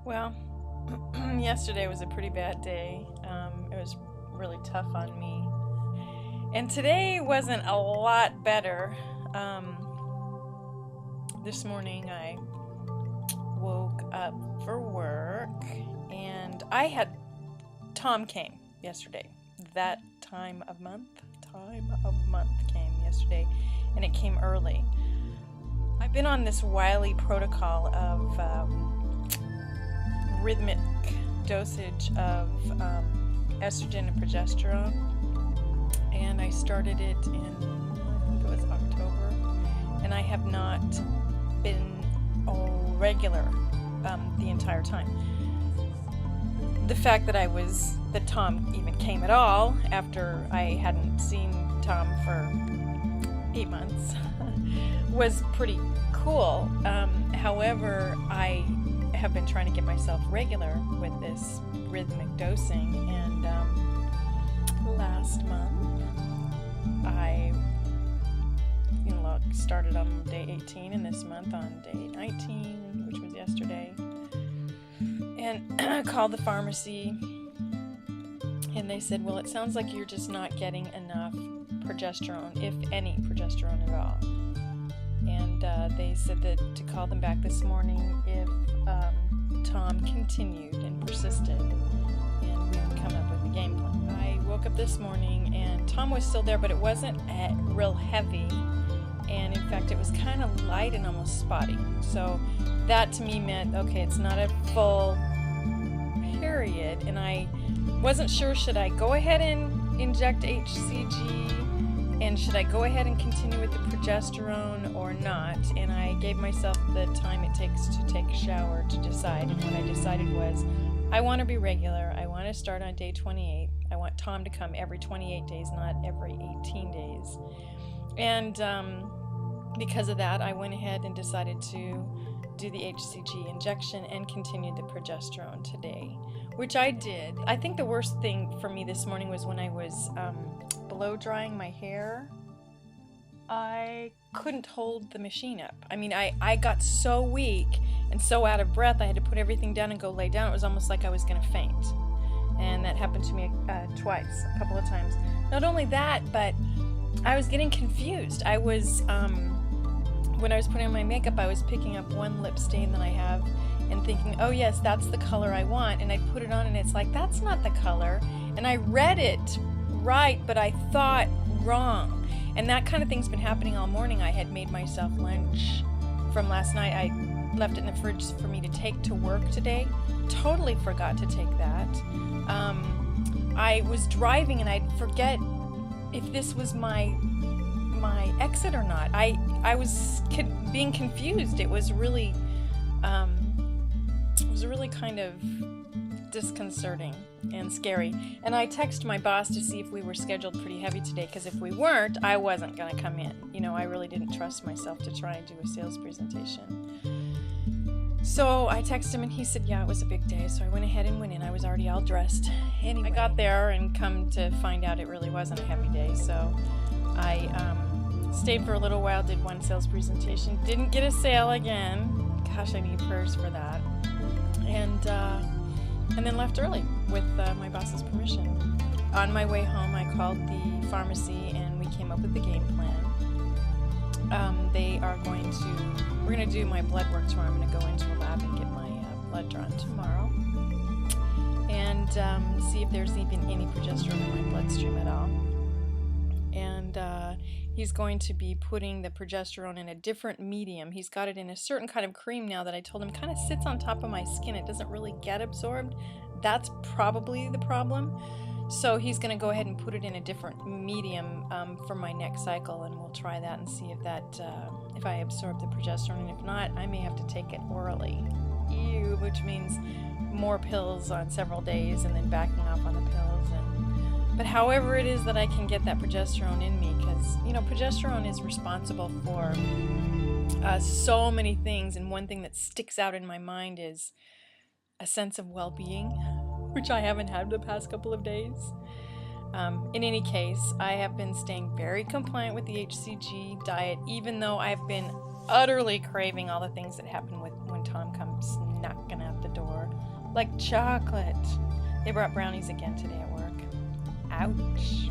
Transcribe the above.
Well, yesterday was a pretty bad day. It was really tough on me. And today wasn't a lot better. This morning I woke up for work and Tom came yesterday. That time of month came yesterday, and it came early. I've been on this wily protocol of rhythmic dosage of estrogen and progesterone, and I started it in, I think it was October, and I have not been regular the entire time. The fact that Tom even came at all after I hadn't seen Tom for 8 months was pretty cool. However, I have been trying to get myself regular with this rhythmic dosing, and last month I started on day 18, and this month on day 19, which was yesterday, and I called the pharmacy, and they said, well, it sounds like you're just not getting enough progesterone, if any progesterone at all. And they said that to call them back this morning if Tom continued and persisted, and we would come up with a game plan. I woke up this morning and Tom was still there, but it wasn't real heavy, and in fact it was kind of light and almost spotty. So that to me meant, okay, it's not a full period, and I wasn't sure, should I go ahead and inject HCG, and should I go ahead and continue with the progesterone or not? And I gave myself the time it takes to take a shower to decide. And what I decided was, I want to be regular. I want to start on day 28. I want Tom to come every 28 days, not every 18 days. And because of that, I went ahead and decided to do the HCG injection and continued the progesterone today, which I did. I think the worst thing for me this morning was when I was blow drying my hair. I couldn't hold the machine up. I mean, I got so weak and so out of breath, I had to put everything down and go lay down. It was almost like I was going to faint. And that happened to me twice, a couple of times. Not only that, but I was getting confused. I was, when I was putting on my makeup, I was picking up one lip stain that I have and thinking, oh yes, that's the color I want. And I'd put it on and it's like, that's not the color. And I read it right, but I thought wrong. And that kind of thing's been happening all morning. I had made myself lunch from last night. I left it in the fridge for me to take to work today. Totally forgot to take that. I was driving and I'd forget if this was my exit or not. I was being confused. It was really kind of disconcerting and scary. And I texted my boss to see if we were scheduled pretty heavy today, because if we weren't, I wasn't going to come in. You know, I really didn't trust myself to try and do a sales presentation. So I texted him and he said, yeah, it was a big day. So I went ahead and went in. I was already all dressed. Anyway, I got there and come to find out it really wasn't a heavy day. So I stayed for a little while, did one sales presentation, didn't get a sale again. Gosh, I need prayers for that. And then left early with my boss's permission. On my way home, I called the pharmacy and we came up with the game plan. We're going to do my blood work tomorrow. I'm going to go into a lab and get my blood drawn tomorrow and see if there's even any progesterone in my bloodstream at all. And he's going to be putting the progesterone in a different medium. He's got it in a certain kind of cream now that I told him kind of sits on top of my skin. It doesn't really get absorbed. That's probably the problem. So he's going to go ahead and put it in a different medium for my next cycle, and we'll try that and see if if I absorb the progesterone. And if not, I may have to take it orally. Ew, which means more pills on several days and then backing off on the pills. But however it is that I can get that progesterone in me, because, you know, progesterone is responsible for so many things, and one thing that sticks out in my mind is a sense of well-being, which I haven't had the past couple of days. In any case, I have been staying very compliant with the HCG diet, even though I've been utterly craving all the things that happen when Tom comes knocking at the door. like chocolate. They brought brownies again today at work. Ouch.